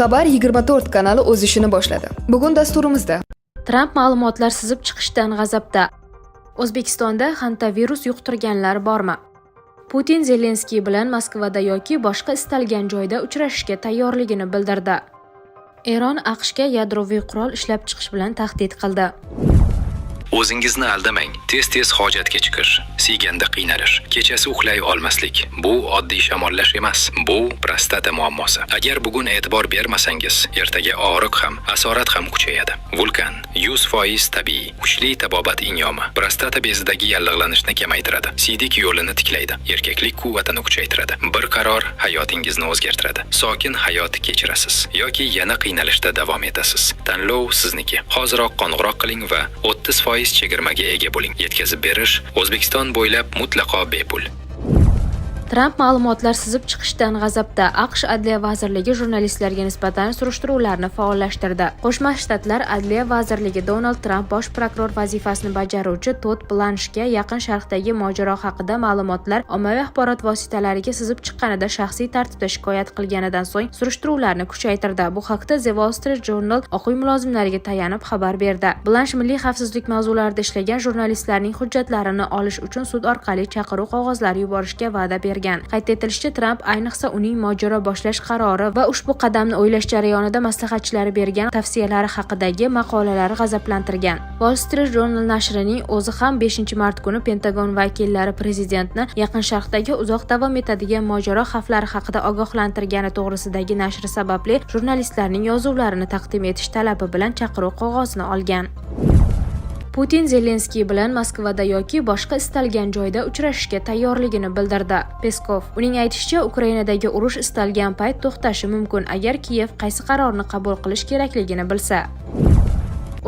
Xabar 24 kanali o'z ishini boshladi. Bugun dasturimizda Tramp ma'lumotlar sizib chiqishdan g'azabda. O'zbekistonda hantavirus yuqtirganlar bormi? Putin Zelenskiy bilan Moskvada yoki boshqa istalgan joyda uchrashishga tayyorligini bildirdi. Eron AQShga yadroviy qurol ishlab chiqish bilan tahdid qildi. O'zingizni aldamang. Tez-tez hojatga chiqish, siyganda qiynalish, kechasi uxlay olmaslik. Bu oddiy shamollash emas, bu prostata muammosi. Agar bugun e'tibor bermasangiz, ertaga og'riq ham, asorat ham kuchayadi. Vulkan 100% tabiiy, kuchli tabobat inyomi. Prostata bezidagi yallig'lanishni kamaytiradi, siydik yo'lini tiklaydi, erkaklik quvvatini kuchaytiradi. Bir qaror hayotingizni o'zgartiradi. Sokin hayot kechirasiz yoki yana qiynalishda davom etasiz. Tanlov sizniki. Hoziroq qo'ng'iroq qiling va 30% chegirmaga ega bo'ling. Yetkazib berish O'zbekiston bo'ylab mutlaqo bepul. Tramp ma'lumotlar sizib chiqishdan g'azabda. AQSh Adliya vazirligi jurnalistlarga nisbatan surishtiruvlarni faollashtirdi. Qo'shma Shtatlar Adliya vazirligi Donald Tramp bosh prokuror vazifasini bajaruvchi Tod Blanshga Yaqin Sharqdagi mojaro haqida ma'lumotlar ommaviy axborot vositalariga sizib chiqqanida shaxsiy tartibda shikoyat qilganidan so'ng surishtiruvlarni kuchaytirdi. Bu haqda The Wall Street Journal oq uy mulozimlariga tayanib xabar berdi. Blansh milliy xavfsizlik mavzularida ishlagan jurnalistlarning hujjatlarini olish uchun sud orqali chaqiruv qog'ozlari yuborishga va'da bergan. Qayd etilishicha, Tramp ayniqsa uning mojaro boshlash qarori va ushbu qadamni o'ylash jarayonida maslahatchilari bergan tavsiyalari haqidagi maqolalar g'azablantirgan. Wall Street Journal nashrining o'zi ham 5-mart kuni Pentagon vakillari prezidentni Yaqin Sharqdagi uzoq davom etadigan mojaro xavflari haqida ogohlantirgani to'g'risidagi nashri sababli jurnalistlarning yozuvlarini taqdim etish talabi bilan chaqiruv qog'ozini olgan. Putin Zelenskiy bilan Moskvada yoki boshqa istalgan joyda uchrashishga tayyorligini bildirdi. Peskov uning aytishicha, Ukrainadagi urush istalgan payt to'xtashi mumkin agar Kiyev qaysi qarorni qabul qilish kerakligini bilsa.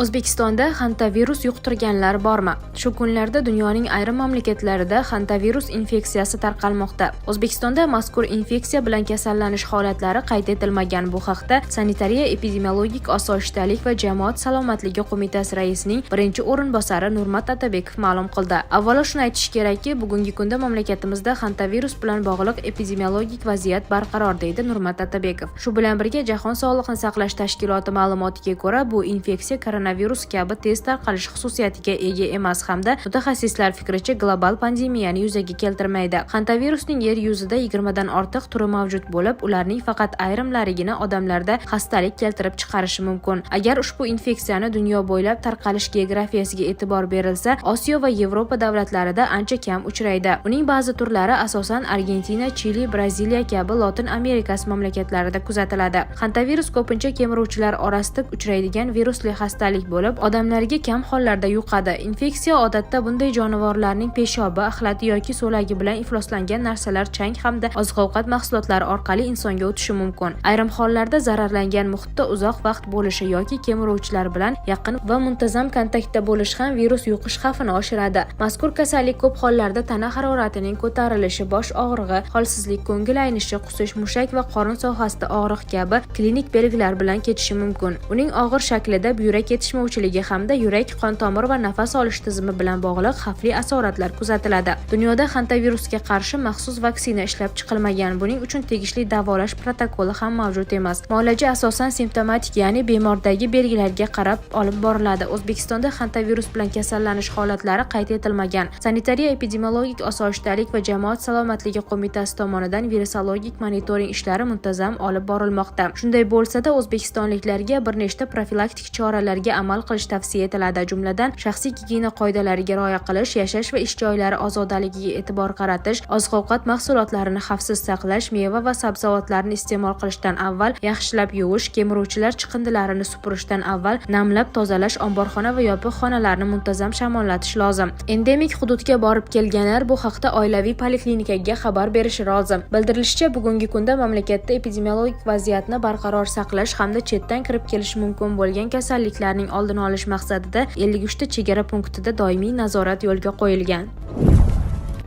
O'zbekistonda hantavirus yuqtirganlar bormi? Shu kunlarda dunyoning ayrim mamlakatlarida hantavirus infeksiyasi tarqalmoqda. O'zbekistonda mazkur infeksiya bilan kasallanish holatlari qayd etilmagan. Bu haqda Sanitariya epidemiologik osoyishtalik va jamoat salomatligi qo'mitasi raisining birinchi o'rinbosari Nurmat Atabekov ma'lum qildi. Avvalo shuni aytish kerakki, bugungi kunda mamlakatimizda hantavirus bilan bog'liq epidemiologik vaziyat barqaror, deydi Nurmat Atabekov. Shu bilan birga Jahon sog'liqni saqlash tashkiloti ma'lumotiga ko'ra, bu infeksiya koronavirus kabi tez tarqalish xususiyatiga ega emas hamda mutaxassislar fikricha global pandemiyani yuzaga keltirmaydi. Hantavirusning yer yuzida 20 dan ortiq turi mavjud bo'lib, ularning faqat ayrimlarigina odamlarda xastalik keltirib chiqarishi mumkin. Agar ushbu infeksiyani dunyo bo'ylab tarqalish geografiyasiga e'tibor berilsa, Osiyo va Yevropa davlatlarida ancha kam uchraydi. Uning ba'zi turlari asosan Argentina, Chili, Braziliya kabi Lotin Amerikasi mamlakatlarida kuzatiladi. Hantavirus ko'pincha kemiruvchilar orasida uchraydigan virusli xastalik bo'lib, odamlarga kam hollarda yuqadi. Infeksiya odatda bunday jonivorlarning peshobi, axlati yoki so'lagi bilan ifloslangan narsalar, chang hamda oziq-ovqat mahsulotlari orqali insonga o'tishi mumkin. Ayrim hollarda zararlangan muhitda uzoq vaqt bo'lishi yoki kemiruvchilar bilan yaqin va muntazam kontaktda bo'lish ham virus yuqish xavfini oshiradi. Mazkur kasallik ko'p hollarda tana haroratining ko'tarilishi, bosh og'rig'i, holsizlik, ko'ngil aynishi, qusish, mushak va qorin sohasida og'riq kabi klinik belgilar bilan kechishi mumkin. Uning og'ir shaklida buyrak yetishmovchiligi hamda yurak, qon tomir va nafas olish tizimi bilan bog'liq xavfli asoratlar kuzatiladi. Dunyoda hantavirusga qarshi maxsus vaksina ishlab chiqilmagan. Buning uchun tegishli davolash protokoli ham mavjud emas. Muolaja asosan simptomatik, ya'ni bemordagi belgilarga qarab olib boriladi. O'zbekistonda hantavirus bilan kasallanish holatlari qayd etilmagan. Sanitariya epidemiologik osoyishtalik va jamoat salomatligi qo'mitasi tomonidan virusologik monitoring ishlari muntazam olib borilmoqda. Shunday bo'lsa-da, o'zbekistonliklarga bir nechta profilaktik choralarga amal qilish tavsiya etiladi. Jumladan, shaxsiy gigiyena qoidalariga rioya qilish, yashash va ish joylari ozodaligiga e'tibor qaratish, oziq-ovqat mahsulotlarini xavfsiz saqlash, meva va sabzavotlarni iste'mol qilishdan avval yaxshilab yuvish, kemiruvchilar chiqindilarini supurishdan avval namlab tozalash, omborxona va yopiq xonalarni muntazam shamollatish lozim. Endemik hududga borib kelganlar bu haqda oilaviy poliklinikaga xabar berishi lozim. Bildirilishicha, bugungi kunda mamlakatda epidemiologik vaziyatni barqaror saqlash hamda chetdan kirib kelishi mumkin bo'lgan kasalliklarning oldini olish maqsadida 53 ta chegara punktida doimiy nazorat yo'lga qo'yilgan.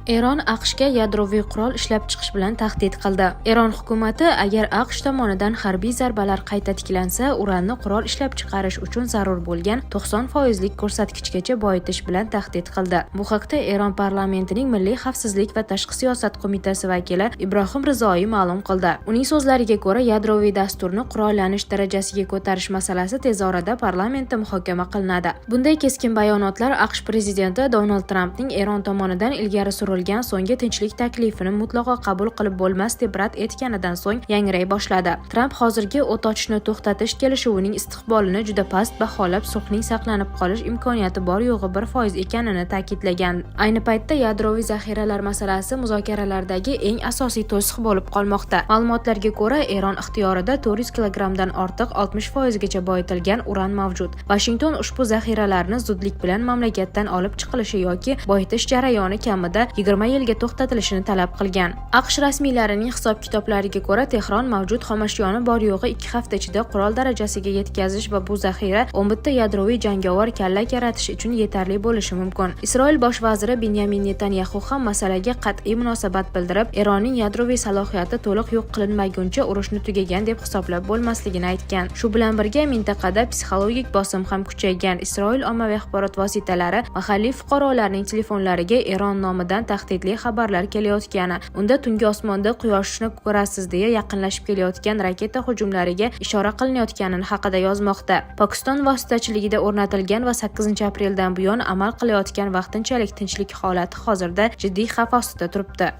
Eron AQShga yadroviy qurol ishlab chiqish bilan tahdid qildi. Eron hukumati agar AQSh tomonidan harbiy zarbalar qayta tiklansa, uranni qurol ishlab chiqarish uchun zarur bo'lgan 90% ko'rsatkichgacha boyitish bilan tahdid qildi. Bu haqda Eron parlamentining Milliy xavfsizlik va tashqi siyosat qo'mitasi vakili Ibrohim Rizoiy ma'lum qildi. Uning so'zlariga ko'ra, yadroviy dasturni qurollanish darajasiga ko'tarish masalasi tez orada parlamentda muhokama qilinadi. Bunday keskin bayonotlar AQSh prezidenti Donald Trampning Eron tomonidan ilgari surilgan so'nggi tinchlik taklifini mutlaqo qabul qilib bo'lmas deb rad etganidan so'ng yangray boshladi. Tramp hozirgi o't ochishni to'xtatish kelishuvining istiqbolini juda past baholab, sulhning saqlanib qolish imkoniyati bor yo'g'i 1% ekanini ta'kidlagan. Ayni paytda yadroviy zaxiralar masalasi muzokaralardagi eng asosiy to'siq bo'lib qolmoqda. Ma'lumotlarga ko'ra, Eron ixtiyorida 400 kilogramdan ortiq 60% gacha boyitilgan uran mavjud. Washington ushbu zaxiralarni zudlik bilan mamlakatdan olib chiqilishi yoki boyitish jarayoni kamida 20 yilga to'xtatilishini talab qilgan. AQSh rasmiylarining hisob-kitoblariga ko'ra, Tehron mavjud xomashyoni bor yo'g'i 2 hafta ichida qurol darajasiga yetkazish va bu zaxira 11 ta yadroviy jangovar kallak yaratish uchun yetarli bo'lishi mumkin. Isroil bosh vaziri Benyamin Netanyahu ham masalaga qat'iy munosabat bildirib, Eronning yadroviy salohiyati to'liq yo'q qilinmaguncha urushni tugagan deb hisoblab bo'lmasligini aytgan. Shu bilan birga mintaqada psixologik bosim ham kuchaygan. Isroil ommaviy axborot vositalari mahalliy fuqarolarning telefonlariga Eron nomidan tahdidli xabarlar kelayotgani, unda tungi osmonda quyoshni ko'rasiz deya yaqinlashib kelayotgan raketa hujumlariga ishora qilinayotganini haqida yozmoqda. Pokiston vositachiligida o'rnatilgan va 8-apreldan buyon amal qilayotgan vaqtinchalik tinchlik holati hozirda jiddiy xavf ostida turibdi.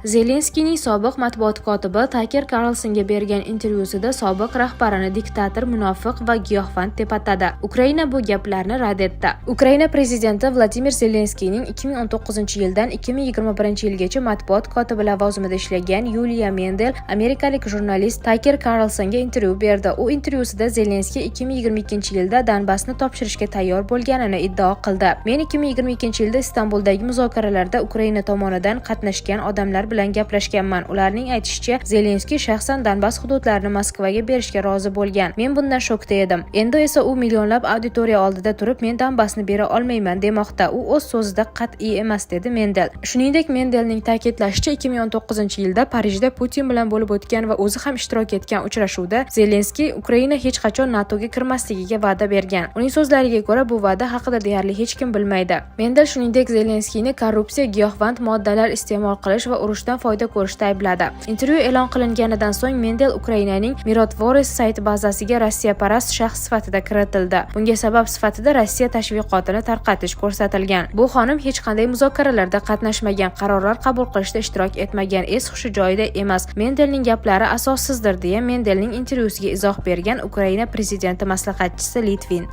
Zelenskiyning sobiq matbuot kotibi Taker Carlsonga bergan intervyusida sobiq rahbarini diktator, munofiq va giyohvand deb atadi. Ukraina bu gaplarni rad etdi. Ukraina prezidenti Vladimir Zelenskiyning 2019-yildan 2021-yilgacha matbuot kotibi lavozimida ishlagan Yuliya Mendel amerikalik jurnalist Taker Carlsonga intervyu berdi. U intervyusida Zelenskiy 2022-yilda Donbassni topshirishga tayyor bo'lganini iddao qildi. Men 2022-yilda Istanbuldagi muzokaralarda Ukraina tomonidan qatnashgan odamlar bilan gaplashganman. Ularning aytishicha, Zelenskiy shaxsan Donbass hududlarini Moskvaga berishga rozi bo'lgan. Men bundan shokda edim. Endi esa u millionlab auditoriya oldida turib, men Donbassni bera olmayman demoqda. U o'z so'zida qat'iy emas, dedi Mendel. Shuningdek, Mendelning ta'kidlashicha, 2019-yilda Parijda Putin bilan bo'lib o'tgan va o'zi ham ishtirok etgan uchrashuvda Zelenskiy Ukraina hech qachon NATOga kirmasligiga va'da bergan. Uning so'zlariga ko'ra, bu va'da haqida deyarli hech kim bilmaydi. Mendel shuningdek Zelenskiyni korrupsiya, giyohvand moddalar iste'mol qilish va urushdan foyda ko'rishda aybladi. Intervyu e'lon qilinganidan so'ng Mendel Ukrainaning Mirotvoris sayti bazasiga Rossiyaparast shaxs sifatida kiritildi. Bunga sabab sifatida Rossiya tashviqotini tarqatish ko'rsatilgan. Bu xonim hech qanday muzokaralarda qatnashmagan, qarorlar qabul qilishda ishtirok etmagan, es-hushi joyida emas. Mendelning gaplari asossizdir deya Mendelning intervyusiga izoh bergan Ukraina prezidenti maslahatchisi Litvin.